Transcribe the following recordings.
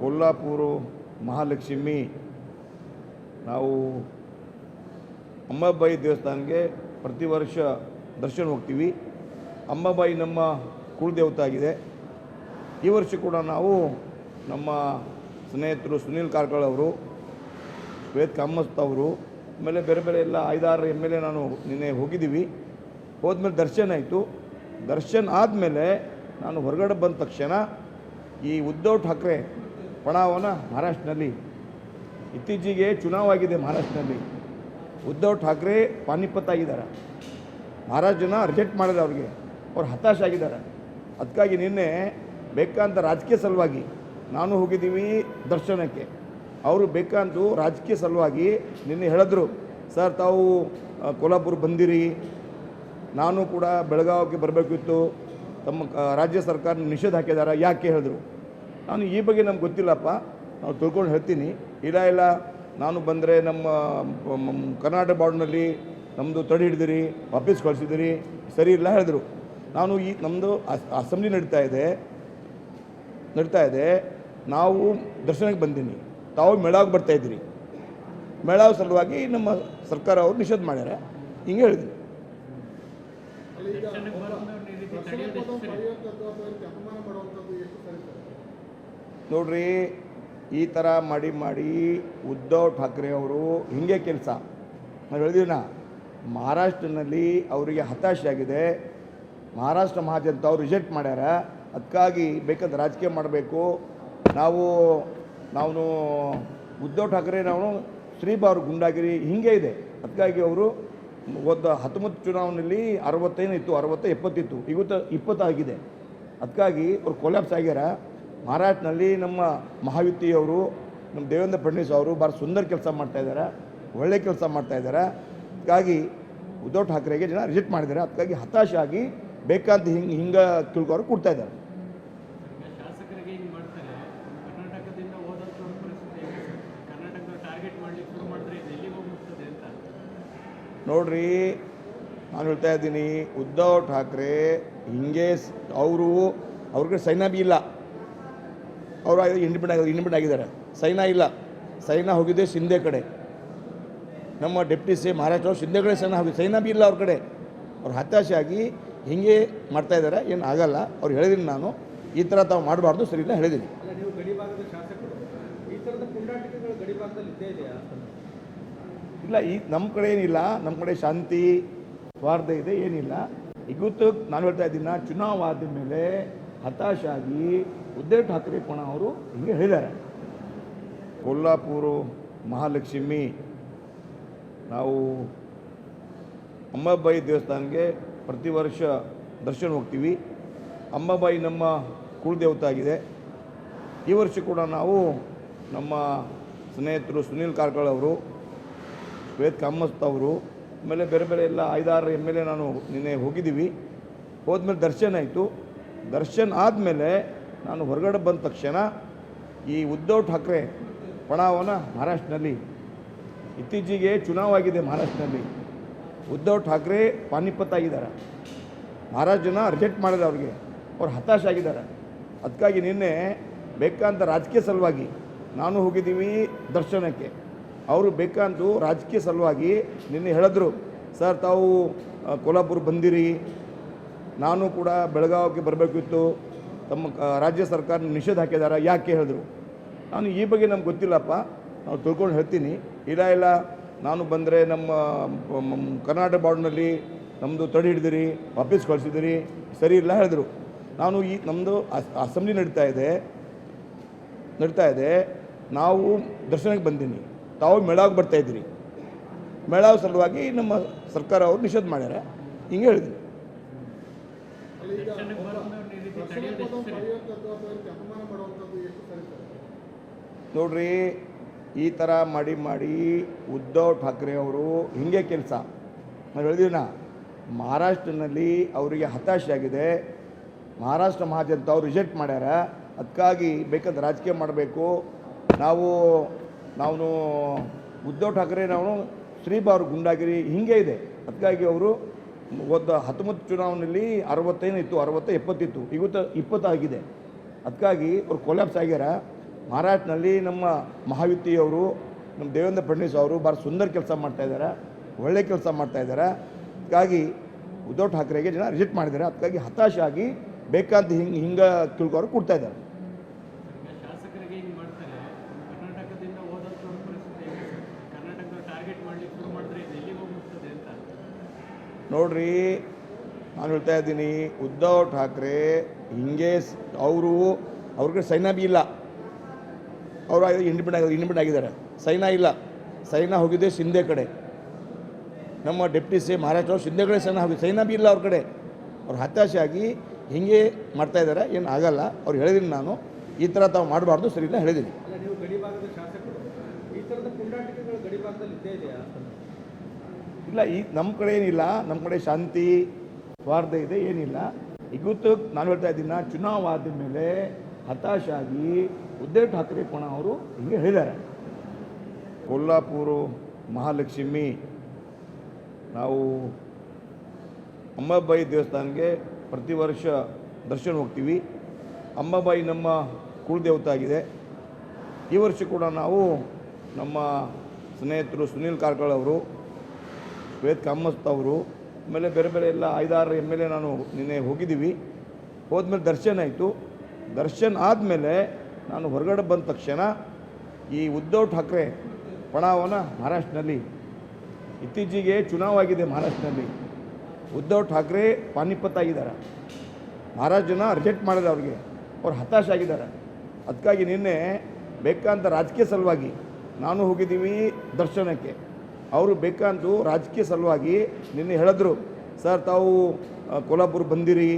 ಕೊಲ್ಲಾಪುರ ಮಹಾಲಕ್ಷ್ಮಿ ನಾವು ಅಂಬಾಬಾಯಿ ದೇವಸ್ಥಾನಕ್ಕೆ ಪ್ರತಿ ವರ್ಷ ದರ್ಶನ ಹೋಗ್ತೀವಿ. ಅಂಬಾಬಾಯಿ ನಮ್ಮ ಕುಲದೇವತೆ ಆಗಿದೆ. ಈ ವರ್ಷ ಕೂಡ ನಾವು ನಮ್ಮ ಸ್ನೇಹಿತರು ಸುನೀಲ್ ಕಾರ್ಕಳ ಅವರು, ಶ್ವೇತ್ ಕಾಮತ್ ಅವರು, ಆಮೇಲೆ ಬೇರೆ ಬೇರೆ ಎಲ್ಲ 5-6 MLA ನಾನು ನಿನ್ನೆ ಹೋಗಿದ್ದೀವಿ. ಹೋದ್ಮೇಲೆ ದರ್ಶನ ಆಯಿತು. ದರ್ಶನ ಆದಮೇಲೆ ನಾನು ಹೊರಗಡೆ ಬಂದ ತಕ್ಷಣ ಈ ಉದ್ಧವ್ ಠಾಕ್ರೆ ಪಣಾವನ ಮಹಾರಾಷ್ಟ್ರನಲ್ಲಿ ಇತ್ತೀಚೆಗೆ ಚುನಾವಾಗಿದೆ. ಮಹಾರಾಷ್ಟ್ರನಲ್ಲಿ ಉದ್ಧವ್ ಠಾಕ್ರೆ ಪಾನಿಪತ್ ಆಗಿದ್ದಾರೆ. ಮಹಾರಾಷ್ಟ್ರ ಜನ ರಿಜೆಕ್ಟ್ ಮಾಡಿದ್ರೆ ಅವ್ರು ಹತಾಶ ಆಗಿದ್ದಾರೆ. ಅದಕ್ಕಾಗಿ ನಿನ್ನೆ ಬೇಕಂತ ರಾಜಕೀಯ ಸಲುವಾಗಿ ನಾನು ಹೋಗಿದ್ದೀವಿ ದರ್ಶನಕ್ಕೆ. ಅವರು ಬೇಕಂತೂ ರಾಜಕೀಯ ಸಲುವಾಗಿ ನಿನ್ನೆ ಹೇಳಿದ್ರು, ಸರ್ ತಾವು ಕೊಲ್ಲಾಪುರ ಬಂದಿರಿ, ನಾನು ಕೂಡ ಬೆಳಗಾವಿಗೆ ಬರಬೇಕಿತ್ತು, ತಮ್ಮ ರಾಜ್ಯ ಸರ್ಕಾರ ನಿಷೇಧ ಹಾಕಿದ್ದಾರೆ, ಯಾಕೆ ಹೇಳಿದ್ರು. ನಾನು ಈ ಬಗ್ಗೆ ನಮ್ಗೆ ಗೊತ್ತಿಲ್ಲಪ್ಪ, ನಾವು ತಿಳ್ಕೊಂಡು ಹೇಳ್ತೀನಿ. ಇಲ್ಲ ನಾನು ಬಂದರೆ ನಮ್ಮ ಕರ್ನಾಟಕ ಬಾರ್ಡ್ನಲ್ಲಿ ನಮ್ಮದು ತಡೆ ಹಿಡಿದಿರಿ, ವಾಪಸ್ ಕಳಿಸಿದಿರಿ, ಸರಿ ಇಲ್ಲ ಹೇಳಿದ್ರು. ನಾನು ನಮ್ಮದು ಅಸೆಂಬ್ಲಿ ನಡೀತಾ ಇದೆ, ನಾವು ದರ್ಶನಕ್ಕೆ ಬಂದೀನಿ, ತಾವು ಮೇಳಾಗಿ ಬರ್ತಾಯಿದ್ದೀರಿ, ಮೇಳಾವ ಸಲುವಾಗಿ ನಮ್ಮ ಸರ್ಕಾರ ಅವರು ನಿಷೇಧ ಮಾಡ್ಯಾರ, ಹಿಂಗೆ ಹೇಳಿದ್ರು. ನೋಡ್ರಿ, ಈ ಥರ ಮಾಡಿ ಉದ್ಧವ್ ಠಾಕ್ರೆ ಅವರು ಹಿಂಗೆ ಕೆಲಸ ನಾವು ಹೇಳಿದೀವಿ. ಮಹಾರಾಷ್ಟ್ರನಲ್ಲಿ ಅವರಿಗೆ ಹತಾಶೆ ಆಗಿದೆ. ಮಹಾರಾಷ್ಟ್ರ ಮಹಾಜನತೆ ಅವರು ರಿಜೆಕ್ಟ್ ಮಾಡ್ಯಾರ. ಅದಕ್ಕಾಗಿ ಬೇಕಾದ ರಾಜಕೀಯ ಮಾಡಬೇಕು. ನಾವು ಉದ್ಧವ್ ಠಾಕ್ರೆ ನಾವು ಶ್ರೀಬಾರು ಗುಂಡಾಗಿರಿ ಹಿಂಗೆ ಇದೆ. ಅದಕ್ಕಾಗಿ ಅವರು 19 ಚುನಾವಣೆಯಲ್ಲಿ 65 ಇತ್ತು, 60-70 ಇತ್ತು, ಇವತ್ತು 20 ಆಗಿದೆ. ಅದಕ್ಕಾಗಿ ಅವ್ರು ಕೊಲ್ಯಾಪ್ಸ್ ಆಗ್ಯಾರ. ಮಹಾರಾಷ್ಟ್ರನಲ್ಲಿ ನಮ್ಮ ಮಹಾಯುತಿಯವರು, ನಮ್ಮ ದೇವೇಂದ್ರ ಫಡ್ನವೀಸ್ ಅವರು ಭಾಳ ಸುಂದರ ಕೆಲಸ ಮಾಡ್ತಾಯಿದ್ದಾರೆ, ಒಳ್ಳೆ ಕೆಲಸ ಮಾಡ್ತಾಯಿದ್ದಾರೆ. ಅದಕ್ಕಾಗಿ ಉದ್ಧವ್ ಠಾಕ್ರೆಗೆ ಜನ ರಿಜೆಕ್ಟ್ ಮಾಡಿದ್ದಾರೆ. ಅದಕ್ಕಾಗಿ ಹತಾಶ ಆಗಿ ಬೇಕಂತ ಹಿಂಗೆ ತಿಳ್ಕೋರು ಕೊಡ್ತಾ ಇದ್ದಾರೆ. ನೋಡ್ರಿ, ನಾನು ಹೇಳ್ತಾ ಇದ್ದೀನಿ, ಉದ್ಧವ್ ಠಾಕ್ರೆ ಹಿಂಗೆ ಅವ್ರಿಗೆ ಸೈನ್ಯ ಬಿ ಇಲ್ಲ, ಅವರು ಇಂಡಿಪೆಂಡೆಂಟ್ ಆಗಿದ್ದಾರೆ. ಸೈನ್ಯ ಇಲ್ಲ, ಸೈನ್ಯ ಹೋಗಿದೆ ಶಿಂದೆ ಕಡೆ. ನಮ್ಮ ಡೆಪ್ಟಿ ಸಿ ಮಹಾರಾಷ್ಟ್ರ ಶಿಂದೆ ಕಡೆ ಸೈನ್ಯ ಬಿ ಇಲ್ಲ ಅವ್ರ ಕಡೆ. ಅವ್ರು ಹತಾಶೆ ಆಗಿ ಹಿಂಗೆ ಮಾಡ್ತಾಯಿದ್ದಾರೆ. ಏನು ಆಗಲ್ಲ, ಅವ್ರು ಹೇಳಿದ್ದೀನಿ ನಾನು, ಈ ಥರ ತಾವು ಮಾಡಬಾರ್ದು, ಸರಿ ಇಲ್ಲ ಹೇಳಿದ್ದೀನಿ. ಇಲ್ಲ, ನಮ್ಮ ಕಡೆ ಏನಿಲ್ಲ, ನಮ್ಮ ಕಡೆ ಶಾಂತಿ ಸ್ವಾರ್ಥ ಇದೆ, ಏನಿಲ್ಲ. ಇವತ್ತು ನಾನು ಹೇಳ್ತಾ ಇದ್ದೀನಿ, ಚುನಾವಾದ ಮೇಲೆ ಹತಾಶ ಆಗಿ ಉದ್ಧವ್ ಠಾಕ್ರೆ ಅವರು ಹಿಂಗೆ ಹೇಳಿದ್ದಾರೆ. ಕೊಲ್ಲಾಪುರ ಮಹಾಲಕ್ಷ್ಮಿ ನಾವು ಅಂಬಾಬಾಯಿ ದೇವಸ್ಥಾನಕ್ಕೆ ಪ್ರತಿ ವರ್ಷ ದರ್ಶನ ಹೋಗ್ತೀವಿ. ಅಂಬಾಬಾಯಿ ನಮ್ಮ ಕುಲದೇವತೆ ಆಗಿದೆ. ಈ ವರ್ಷ ಕೂಡ ನಾವು ನಮ್ಮ ಸ್ನೇಹಿತರು ಸುನೀಲ್ ಕಾರ್ಕಳ ಅವರು, ಶ್ವೇತ್ ಕಾಮತ್ ಅವರು, ಆಮೇಲೆ ಬೇರೆ ಬೇರೆ ಎಲ್ಲ 5-6 MLA ನಾನು ನಿನ್ನೆ ಹೋಗಿದ್ದೀವಿ. ಹೋದ್ಮೇಲೆ ದರ್ಶನ ಆಯಿತು. ದರ್ಶನ ಆದಮೇಲೆ ನಾನು ಹೊರಗಡೆ ಬಂದ ತಕ್ಷಣ ಈ ಉದ್ಧವ್ ಠಾಕ್ರೆ ಪಣಾವನ ಮಹಾರಾಷ್ಟ್ರನಲ್ಲಿ ಇತ್ತೀಚೆಗೆ ಚುನಾವಾಗಿದೆ. ಮಹಾರಾಷ್ಟ್ರನಲ್ಲಿ ಉದ್ಧವ್ ಠಾಕ್ರೆ ಪಾನಿಪತ್ ಆಗಿದ್ದಾರೆ. ಮಹಾರಾಷ್ಟ್ರ ಜನ ರಿಜೆಕ್ಟ್ ಮಾಡಿದ್ರೆ ಅವ್ರು ಹತಾಶ ಆಗಿದ್ದಾರೆ. ಅದಕ್ಕಾಗಿ ನಿನ್ನೆ ಬೇಕಂತ ರಾಜಕೀಯ ಸಲುವಾಗಿ ನಾನು ಹೋಗಿದ್ದೀವಿ ದರ್ಶನಕ್ಕೆ. ಅವರು ಬೇಕಂತೂ ರಾಜಕೀಯ ಸಲುವಾಗಿ ನಿನ್ನೆ ಹೇಳಿದ್ರು, ಸರ್ ತಾವು ಕೊಲ್ಲಾಪುರ ಬಂದಿರಿ, ನಾನು ಕೂಡ ಬೆಳಗಾವಿಗೆ ಬರಬೇಕಿತ್ತು, ತಮ್ಮ ರಾಜ್ಯ ಸರ್ಕಾರ ನಿಷೇಧ ಹಾಕಿದ್ದಾರೆ, ಯಾಕೆ ಹೇಳಿದ್ರು. ನಾನು ಈ ಬಗ್ಗೆ ನಮ್ಗೆ ಗೊತ್ತಿಲ್ಲಪ್ಪ, ನಾವು ತಿಳ್ಕೊಂಡು ಹೇಳ್ತೀನಿ. ಇಲ್ಲ ನಾನು ಬಂದರೆ ನಮ್ಮ ಕರ್ನಾಟಕ ಬಾರ್ಡ್ನಲ್ಲಿ ನಮ್ಮದು ತಡೆ ಹಿಡಿದಿರಿ, ವಾಪಸ್ ಕಳಿಸಿದಿರಿ, ಸರಿ ಇಲ್ಲ ಹೇಳಿದ್ರು. ನಾನು ನಮ್ಮದು ಅಸೆಂಬ್ಲಿ ನಡೀತಾ ಇದೆ, ನಾವು ದರ್ಶನಕ್ಕೆ ಬಂದೀನಿ, ತಾವು ಮೇಳಾಗಿ ಬರ್ತಾಯಿದ್ದೀರಿ, ಮೇಳಾವ ಸಲುವಾಗಿ ನಮ್ಮ ಸರ್ಕಾರ ಅವರು ನಿಷೇಧ ಮಾಡ್ಯಾರ, ಹಿಂಗೆ ಹೇಳಿದ್ರು. ನೋಡ್ರಿ, ಈ ಥರ ಮಾಡಿ ಉದ್ಧವ್ ಠಾಕ್ರೆ ಅವರು ಹಿಂಗೆ ಕೆಲಸ ನಾವು ಹೇಳಿದೀವಿ. ಮಹಾರಾಷ್ಟ್ರನಲ್ಲಿ ಅವರಿಗೆ ಹತಾಶೆ ಆಗಿದೆ. ಮಹಾರಾಷ್ಟ್ರ ಮಹಾಜನತೆ ಅವರು ರಿಜೆಕ್ಟ್ ಮಾಡ್ಯಾರ. ಅದಕ್ಕಾಗಿ ಬೇಕಾದ ರಾಜಕೀಯ ಮಾಡಬೇಕು. ನಾವು ಉದ್ಧವ್ ಠಾಕ್ರೆ ನಾವು ಶ್ರೀಬಾರು ಗುಂಡಾಗಿರಿ ಹಿಂಗೆ ಇದೆ. ಅದಕ್ಕಾಗಿ ಅವರು 19 ಚುನಾವಣೆಯಲ್ಲಿ 65 ಇತ್ತು, 60-70 ಇತ್ತು, ಇವತ್ತು 20 ಆಗಿದೆ. ಅದಕ್ಕಾಗಿ ಅವ್ರು ಕೊಲ್ಯಾಪ್ಸ್ ಆಗ್ಯಾರ. ಮಹಾರಾಷ್ಟ್ರನಲ್ಲಿ ನಮ್ಮ ಮಹಾಯುತಿಯವರು ನಮ್ಮ ದೇವೇಂದ್ರ ಫಡ್ನವೀಸ್ ಅವರು ಭಾಳ ಸುಂದರ ಕೆಲಸ ಮಾಡ್ತಾಯಿದ್ದಾರೆ, ಒಳ್ಳೆ ಕೆಲಸ ಮಾಡ್ತಾಯಿದ್ದಾರೆ. ಅದಕ್ಕಾಗಿ ಉದ್ಧವ್ ಠಾಕ್ರೆಗೆ ಜನ ರಿಜೆಕ್ಟ್ ಮಾಡಿದ್ದಾರೆ. ಅದಕ್ಕಾಗಿ ಹತಾಶೆ ಆಗಿ ಬೇಕಂತ ಹಿಂಗೆ ತಿಳ್ಕೋರು ಕೊಡ್ತಾ ಇದ್ದಾರೆ. ನೋಡ್ರಿ, ನಾನು ಹೇಳ್ತಾ ಇದ್ದೀನಿ, ಉದ್ಧವ್ ಠಾಕ್ರೆ ಹಿಂಗೆ ಅವ್ರಿಗೆ ಸೈನಾ ಬಿ ಇಲ್ಲ, ಅವರು ಇಂಡಿಪೆಂಡೆಂಟ್ ಆಗಿದ್ದಾರೆ. ಸೈನಾ ಇಲ್ಲ, ಸೈನಾ ಹೋಗಿದೆ ಶಿಂದೆ ಕಡೆ. ನಮ್ಮ ಡೆಪ್ಟಿ ಸಿ ಮಹಾರಾಷ್ಟ್ರ ಶಿಂದೆ ಕಡೆ ಸೈನಾ ಬಿ ಇಲ್ಲ ಅವ್ರ ಕಡೆ. ಅವ್ರು ಹತಾಶೆ ಆಗಿ ಹಿಂಗೆ ಮಾಡ್ತಾ ಇದ್ದಾರೆ. ಏನು ಆಗಲ್ಲ, ಅವ್ರು ಹೇಳಿದ್ದೀನಿ ನಾನು, ಈ ಥರ ತಾವು ಮಾಡಬಾರ್ದು, ಸರಿ ಇಲ್ಲ ಹೇಳಿದ್ದೀನಿ. ನೀವು ಗಡಿಭಾಗದ ಶಾಸಕರು, ಈ ಥರದ ಪುಂಡಾಟಿಕೆಗಳು ಗಡಿಭಾಗದಲ್ಲಿ ಇದ್ದೇ ಇದೆಯಾ? ಇಲ್ಲ, ಈ ನಮ್ಮ ಕಡೆ ಏನಿಲ್ಲ, ನಮ್ಮ ಕಡೆ ಶಾಂತಿ ಸ್ವಾರ್ಥ ಇದೆ, ಏನಿಲ್ಲ. ಇವತ್ತು ನಾನು ಹೇಳ್ತಾ ಇದ್ದೀನಿ, ಚುನಾವಾದ ಮೇಲೆ ಹತಾಶಾಗಿ ಉದ್ಧವ್ ಠಾಕ್ರೆ ಅವರು ಹಿಂಗೆ ಹೇಳಿದ್ದಾರೆ. ಕೊಲ್ಲಾಪುರ ಮಹಾಲಕ್ಷ್ಮಿ ನಾವು ಅಂಬಾಬಾಯಿ ದೇವಸ್ಥಾನಕ್ಕೆ ಪ್ರತಿ ವರ್ಷ ದರ್ಶನ ಹೋಗ್ತೀವಿ. ಅಂಬಾಬಾಯಿ ನಮ್ಮ ಕುಲದೇವತೆ ಆಗಿದೆ. ಈ ವರ್ಷ ಕೂಡ ನಾವು ನಮ್ಮ ಸ್ನೇಹಿತರು ಸುನೀಲ್ ಕಾರ್ಕಳ್ ಅವರು, ಶ್ವೇತ್ ಕಾಮತ್ ಅವರು, ಆಮೇಲೆ ಬೇರೆ ಬೇರೆ ಎಲ್ಲ 5-6 MLA ನಾನು ನಿನ್ನೆ ಹೋಗಿದ್ದೀವಿ. ಹೋದ್ಮೇಲೆ ದರ್ಶನ ಆಯಿತು. ದರ್ಶನ ಆದಮೇಲೆ ನಾನು ಹೊರಗಡೆ ಬಂದ ತಕ್ಷಣ ಈ ಉದ್ಧವ್ ಠಾಕ್ರೆ ಮಹಾರಾಷ್ಟ್ರನಲ್ಲಿ ಇತ್ತೀಚೆಗೆ ಚುನಾವಾಗಿದೆ. ಮಹಾರಾಷ್ಟ್ರನಲ್ಲಿ ಉದ್ಧವ್ ಠಾಕ್ರೆ ಪಾನಿಪತ್ ಆಗಿದ್ದಾರೆ. ಮಹಾರಾಷ್ಟ್ರ ಜನ ರಿಜೆಕ್ಟ್ ಮಾಡಿದೆ ಅವ್ರಿಗೆ, ಅವ್ರು ಹತಾಶೆ ಆಗಿದ್ದಾರೆ. ಅದಕ್ಕಾಗಿ ನಿನ್ನೆ ಬೇಕಂತ ರಾಜಕೀಯ ಸಲುವಾಗಿ ನಾನು ಹೋಗಿದ್ದೀವಿ ದರ್ಶನಕ್ಕೆ. ಅವರು ಬೇಕಂತೂ ರಾಜಕೀಯ ಸಲುವಾಗಿ ನಿನ್ನೆ ಹೇಳಿದ್ರು, ಸರ್ ತಾವು ಕೊಲ್ಲಾಪುರ ಬಂದಿರಿ,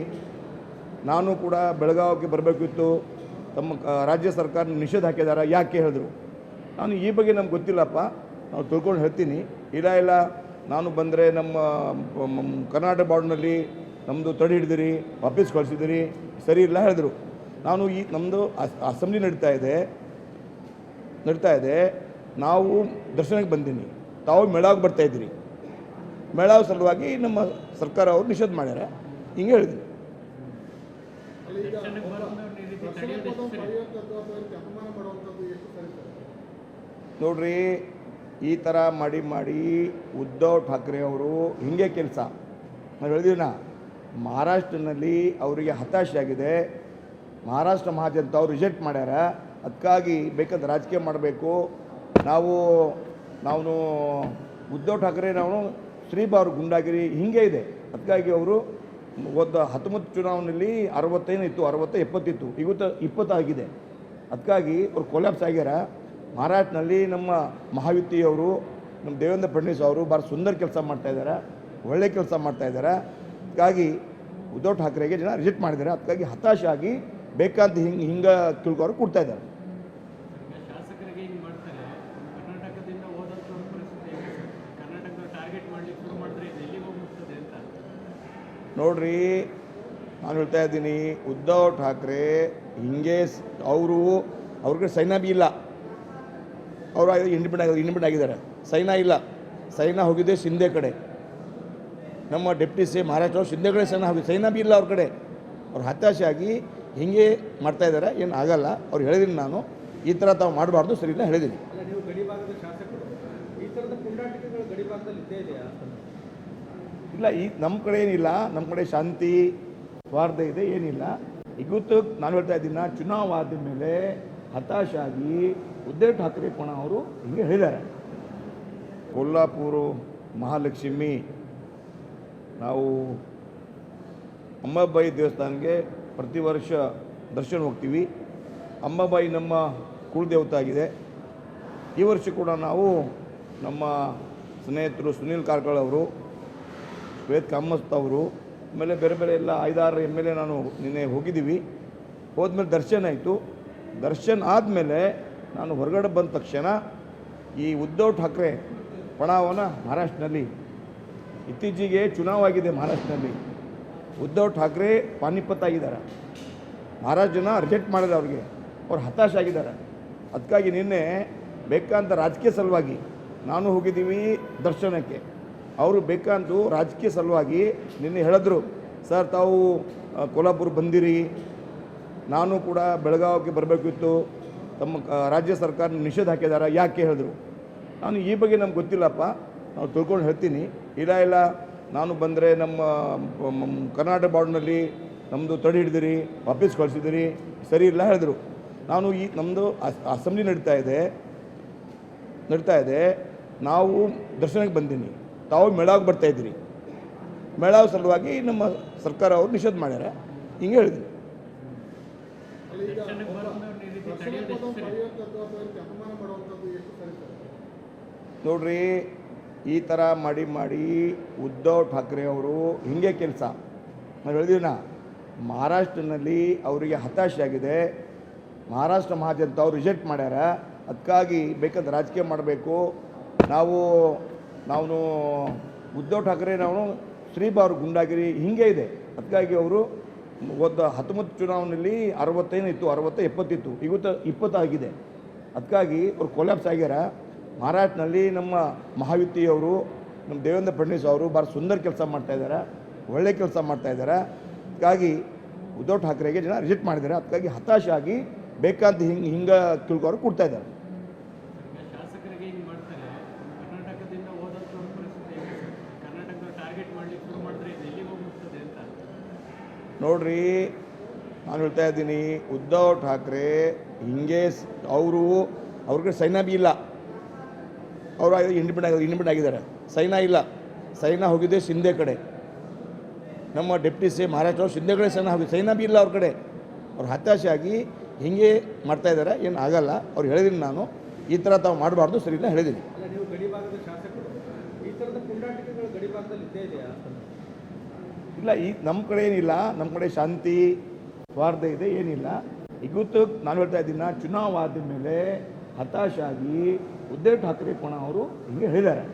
ನಾನು ಕೂಡ ಬೆಳಗಾವಿಗೆ ಬರಬೇಕಿತ್ತು, ತಮ್ಮ ರಾಜ್ಯ ಸರ್ಕಾರ ನಿಷೇಧ ಹಾಕಿದ್ದಾರೆ, ಯಾಕೆ ಹೇಳಿದ್ರು. ನಾನು ಈ ಬಗ್ಗೆ ನಮ್ಗೆ ಗೊತ್ತಿಲ್ಲಪ್ಪ, ನಾವು ತಿಳ್ಕೊಂಡು ಹೇಳ್ತೀನಿ. ಇಲ್ಲ ನಾನು ಬಂದರೆ ನಮ್ಮ ಕರ್ನಾಟಕ ಬಾರ್ಡ್ನಲ್ಲಿ ನಮ್ಮದು ತಡೆ ಹಿಡಿದಿರಿ, ವಾಪಸ್ ಕಳಿಸಿದಿರಿ, ಸರಿ ಇಲ್ಲ ಹೇಳಿದ್ರು. ನಾನು ನಮ್ಮದು ಅಸೆಂಬ್ಲಿ ನಡೀತಾ ಇದೆ, ನಾವು ದರ್ಶನಕ್ಕೆ ಬಂದೀನಿ, ತಾವು ಮೇಳಾಗಿ ಬರ್ತಾಯಿದ್ದೀರಿ, ಮೇಳಾವ ಸಲುವಾಗಿ ನಮ್ಮ ಸರ್ಕಾರ ಅವರು ನಿಷೇಧ ಮಾಡ್ಯಾರ, ಹಿಂಗೆ ಹೇಳಿದ್ರು. ನೋಡ್ರಿ, ಈ ಥರ ಮಾಡಿ ಉದ್ಧವ್ ಠಾಕ್ರೆ ಅವರು ಹಿಂಗೆ ಕೆಲಸ ನಾವು ಹೇಳಿದೀವಿ. ಮಹಾರಾಷ್ಟ್ರನಲ್ಲಿ ಅವರಿಗೆ ಹತಾಶೆ ಆಗಿದೆ. ಮಹಾರಾಷ್ಟ್ರ ಮಹಾಜನತೆ ಅವರು ರಿಜೆಕ್ಟ್ ಮಾಡ್ಯಾರ. ಅದಕ್ಕಾಗಿ ಬೇಕಾದ ರಾಜಕೀಯ ಮಾಡಬೇಕು. ನಾವು ಉದ್ಧವ್ ಠಾಕ್ರೆ ನಾವು ಶ್ರೀಬಾರು ಗುಂಡಾಗಿರಿ ಹಿಂಗೆ ಇದೆ. ಅದಕ್ಕಾಗಿ ಅವರು 19 ಚುನಾವಣೆಯಲ್ಲಿ 65 ಇತ್ತು, 70 ಇತ್ತು, ಇವತ್ತು 20 ಆಗಿದೆ. ಅದಕ್ಕಾಗಿ ಅವ್ರು ಕೊಲ್ಯಾಪ್ಸ್ ಆಗ್ಯಾರ. ಮಹಾರಾಷ್ಟ್ರನಲ್ಲಿ ನಮ್ಮ ಮಹಾಯುತಿಯವರು ನಮ್ಮ ದೇವೇಂದ್ರ ಫಡ್ನವೀಸ್ ಅವರು ಭಾಳ ಸುಂದರ ಕೆಲಸ ಮಾಡ್ತಾಯಿದ್ದಾರೆ, ಒಳ್ಳೆ ಕೆಲಸ ಮಾಡ್ತಾಯಿದ್ದಾರೆ. ಅದಕ್ಕಾಗಿ ಉದ್ಧವ್ ಠಾಕ್ರೆಗೆ ಜನ ರಿಜೆಕ್ಟ್ ಮಾಡಿದ್ದಾರೆ. ಅದಕ್ಕಾಗಿ ಹತಾಶೆ ಆಗಿ ಬೇಕಂತ ಹಿಂಗೆ ತಿಳ್ಕೋರು ಕೊಡ್ತಾ ಇದ್ದಾರೆ. ನೋಡ್ರಿ, ನಾನು ಹೇಳ್ತಾ ಇದ್ದೀನಿ, ಉದ್ಧವ್ ಠಾಕ್ರೆ ಹಿಂಗೆ ಅವ್ರಿಗೆ ಸೈನಾ ಬಿ ಇಲ್ಲ, ಅವರು ಇಂಡಿಪೆಂಡೆಂಟ್ ಆಗಿದ್ದಾರೆ. ಸೈನಾ ಇಲ್ಲ, ಸೈನಾ ಹೋಗಿದೆ ಶಿಂದೆ ಕಡೆ. ನಮ್ಮ ಡೆಪ್ಟಿ ಸಿ ಮಹಾರಾಷ್ಟ್ರ ಶಿಂದೆ ಕಡೆ ಸೈನಾ ಬಿ ಇಲ್ಲ ಅವ್ರ ಕಡೆ. ಅವ್ರು ಹತಾಶೆ ಆಗಿ ಹಿಂಗೆ ಮಾಡ್ತಾಯಿದ್ದಾರೆ. ಏನು ಆಗಲ್ಲ, ಅವ್ರು ಹೇಳಿದ್ದೀನಿ ನಾನು, ಈ ಥರ ತಾವು ಮಾಡಬಾರ್ದು, ಸರಿ ಇಲ್ಲ ಹೇಳಿದ್ದೀನಿ. ನೀವು ಗಡಿಭಾಗದ ಶಾಸಕರು, ಈ ಥರದ ಪುಂಡಾಟಿಕೆಗಳು ಗಡಿಭಾಗದಲ್ಲಿ ಇದ್ದೇ ಇದೆಯಾ? ಇಲ್ಲ, ನಮ್ಮ ಕಡೆ ಏನಿಲ್ಲ, ನಮ್ಮ ಕಡೆ ಶಾಂತಿ ಸ್ವಾರ್ಥ ಇದೆ, ಏನಿಲ್ಲ. ಇವತ್ತು ನಾನು ಹೇಳ್ತಾ ಇದ್ದೀನಿ, ಚುನಾವಾದ ಮೇಲೆ ಹತಾಶಾಗಿ ಉದ್ಧವ್ ಠಾಕ್ರೆ ಅವರು ಹಿಂಗೆ ಹೇಳಿದ್ದಾರೆ. ಕೊಲ್ಲಾಪುರ ಮಹಾಲಕ್ಷ್ಮಿ ನಾವು ಅಂಬಾಬಾಯಿ ದೇವಸ್ಥಾನಕ್ಕೆ ಪ್ರತಿ ವರ್ಷ ದರ್ಶನ ಹೋಗ್ತೀವಿ. ಅಂಬಾಬಾಯಿ ನಮ್ಮ ಕುಲದೇವತೆ ಆಗಿದೆ. ಈ ವರ್ಷ ಕೂಡ ನಾವು ನಮ್ಮ ಸ್ನೇಹಿತರು ಸುನೀಲ್ ಕಾರ್ಕಳ್ ಅವರು, ಶ್ವೇತ್ ಕಾಮತ್ ಅವರು, ಆಮೇಲೆ ಬೇರೆ ಬೇರೆ ಎಲ್ಲ 5-6 MLA ನಾನು ನಿನ್ನೆ ಹೋಗಿದ್ದೀವಿ. ಹೋದ್ಮೇಲೆ ದರ್ಶನ ಆಯಿತು. ದರ್ಶನ ಆದಮೇಲೆ ನಾನು ಹೊರಗಡೆ ಬಂದ ತಕ್ಷಣ ಈ ಉದ್ಧವ್ ಠಾಕ್ರೆ ಮಹಾರಾಷ್ಟ್ರನಲ್ಲಿ ಇತ್ತೀಚೆಗೆ ಚುನಾವಾಗಿದೆ. ಮಹಾರಾಷ್ಟ್ರನಲ್ಲಿ ಉದ್ಧವ್ ಠಾಕ್ರೆ ಪಾನಿಪತ್ ಆಗಿದ್ದಾರೆ. ಮಹಾರಾಷ್ಟ್ರ ಜನ ರಿಜೆಕ್ಟ್ ಮಾಡಿದೆ ಅವ್ರಿಗೆ, ಅವ್ರು ಹತಾಶೆ ಆಗಿದ್ದಾರೆ. ಅದಕ್ಕಾಗಿ ನಿನ್ನೆ ಬೇಕಂತ ರಾಜಕೀಯ ಸಲುವಾಗಿ ನಾನು ಹೋಗಿದ್ದೀವಿ ದರ್ಶನಕ್ಕೆ. ಅವರು ಬೇಕಂತೂ ರಾಜಕೀಯ ಸಲುವಾಗಿ ನಿನ್ನೆ ಹೇಳಿದ್ರು, ಸರ್ ತಾವು ಕೊಲ್ಲಾಪುರ ಬಂದಿರಿ, ನಾನು ಕೂಡ ಬೆಳಗಾವಿಗೆ ಬರಬೇಕಿತ್ತು, ತಮ್ಮ ರಾಜ್ಯ ಸರ್ಕಾರ ನಿಷೇಧ ಹಾಕಿದಾರ, ಯಾಕೆ ಹೇಳಿದ್ರು? ನಾನು ಈ ಬಗ್ಗೆ ನಮ್ಗೆ ಗೊತ್ತಿಲ್ಲಪ್ಪ, ನಾವು ತಿಳ್ಕೊಂಡು ಹೇಳ್ತೀನಿ. ಇಲ್ಲ ನಾನು ಬಂದರೆ ನಮ್ಮ ಕರ್ನಾಟಕ ಬಾರ್ಡ್ನಲ್ಲಿ ನಮ್ಮದು ತಡೆ ಹಿಡಿದಿರಿ, ವಾಪಸ್ ಕಳಿಸಿದಿರಿ, ಸರಿ ಇಲ್ಲ ಹೇಳಿದ್ರು. ನಾನು ಈ ನಮ್ಮದು ಅಸೆಂಬ್ಲಿ ನಡೀತಾ ಇದೆ, ನಾವು ದರ್ಶನಕ್ಕೆ ಬಂದೀನಿ, ತಾವು ಮೇಳಾಗಿ ಬರ್ತಾಯಿದ್ದೀರಿ, ಮೇಳಾವ ಸಲುವಾಗಿ ನಮ್ಮ ಸರ್ಕಾರ ಅವರು ನಿಷೇಧ ಮಾಡ್ಯಾರ, ಹಿಂಗೆ ಹೇಳಿದ್ರು. ನೋಡ್ರಿ, ಈ ಥರ ಮಾಡಿ ಉದ್ಧವ್ ಠಾಕ್ರೆ ಅವರು ಹಿಂಗೆ ಕೆಲಸ ನಾವು ಹೇಳಿದೀವಿ. ಮಹಾರಾಷ್ಟ್ರನಲ್ಲಿ ಅವರಿಗೆ ಹತಾಶೆ ಆಗಿದೆ, ಮಹಾರಾಷ್ಟ್ರ ಮಹಾಜನತೆ ಅವರು ರಿಜೆಕ್ಟ್ ಮಾಡ್ಯಾರ, ಅದಕ್ಕಾಗಿ ಬೇಕಾದ ರಾಜಕೀಯ ಮಾಡಬೇಕು. ನಾವು ಉದ್ಧವ್ ಠಾಕ್ರೆ ನಾವು ಶ್ರೀಬಾರು ಗುಂಡಾಗಿರಿ ಹಿಂಗೆ ಇದೆ. ಅದಕ್ಕಾಗಿ ಅವರು 19 ಚುನಾವಣೆಯಲ್ಲಿ 65 ಇತ್ತು, 60 70 ಇತ್ತು, ಇವತ್ತು 20 ಆಗಿದೆ. ಅದಕ್ಕಾಗಿ ಅವ್ರು ಕೊಲ್ಯಾಪ್ಸ್ ಆಗ್ಯಾರ. ಮಹಾರಾಷ್ಟ್ರನಲ್ಲಿ ನಮ್ಮ ಮಹಾಯುತಿಯವರು, ನಮ್ಮ ದೇವೇಂದ್ರ ಫಡ್ನವೀಸ್ ಅವರು ಭಾಳ ಸುಂದರ ಕೆಲಸ ಮಾಡ್ತಾಯಿದ್ದಾರೆ, ಒಳ್ಳೆ ಕೆಲಸ ಮಾಡ್ತಾಯಿದ್ದಾರೆ. ಅದಕ್ಕಾಗಿ ಉದ್ಧವ್ ಠಾಕ್ರೆಗೆ ಜನ ರಿಜೆಕ್ಟ್ ಮಾಡಿದ್ದಾರೆ. ಅದಕ್ಕಾಗಿ ಹತಾಶೆ ಆಗಿ ಬೇಕಂತ ಹಿಂಗೆ ತಿಳ್ಕೊಂಡು ಕೊಡ್ತಾ ಇದ್ದಾರೆ. ಶಾಸಕರಿಗೆ ಹಿಂಗೆ ಮಾಡ್ತಾರೆ, ಕರ್ನಾಟಕದಿಂದ ಹೋದಂಥವ್ರ ಪರಿಸ್ಥಿತಿ ಕರ್ನಾಟಕದ ಟಾರ್ಗೆಟ್ ಮಾಡಲಿಕ್ಕೆ ಶುರು ಮಾಡಿದ್ರೆ ಇದು ಎಲ್ಲಿಗೆ ಹೋಗ್ಬಿಡ್ತದೆ ಅಂತ. ನೋಡ್ರಿ, ನಾನು ಹೇಳ್ತಾ ಇದ್ದೀನಿ, ಉದ್ಧವ್ ಠಾಕ್ರೆ ಹಿಂಗೆ ಅವ್ರಿಗೆ ಸೈನ್ಯ ಬಿ ಇಲ್ಲ, ಅವರು ಇಂಡಿಪೆಂಡೆಂಟ್ ಆಗಿದ್ದಾರೆ. ಸೈನ್ಯ ಇಲ್ಲ, ಸೈನ್ಯ ಹೋಗಿದೆ ಶಿಂದೆ ಕಡೆ. ನಮ್ಮ ಡೆಪ್ಟಿ ಸಿ ಮಹಾರಾಷ್ಟ್ರ ಅವರು ಶಿಂದೆ ಕಡೆ ಸೈನ್ಯ ಬಿ ಇಲ್ಲ ಅವ್ರ ಕಡೆ. ಅವ್ರು ಹತಾಶೆ ಆಗಿ ಹಿಂಗೆ ಮಾಡ್ತಾಯಿದ್ದಾರೆ, ಏನು ಆಗಲ್ಲ. ಅವ್ರು ಹೇಳಿದ್ದೀನಿ, ನಾನು ಈ ಥರ ತಾವು ಮಾಡಬಾರ್ದು, ಸರಿ ಇಲ್ಲ ಹೇಳಿದ್ದೀನಿ. ಅಲ್ಲ, ನೀವು ಗಡಿಭಾಗದ ಶಾಸಕರು, ಈ ಥರದ ಪುಂಡಾಟಿಕೆಗಳು ಗಡಿಭಾಗದಲ್ಲಿ ಇದ್ದೇ ಇದೆಯಾ? ಇಲ್ಲ, ನಮ್ಮ ಕಡೆ ಏನಿಲ್ಲ, ನಮ್ಮ ಕಡೆ ಶಾಂತಿ ಸ್ವಾರ್ಥ ಇದೆ, ಏನಿಲ್ಲ. ಇವತ್ತು ನಾನು ಹೇಳ್ತಾ ಇದ್ದೀನಿ, ಚುನಾವ್ ಆದ ಮೇಲೆ ಹತಾಶಾಗಿ ಉದ್ಧವ್ ಠಾಕ್ರೆ ಅವರು ಹಿಂಗೆ ಹೇಳಿದ್ದಾರೆ.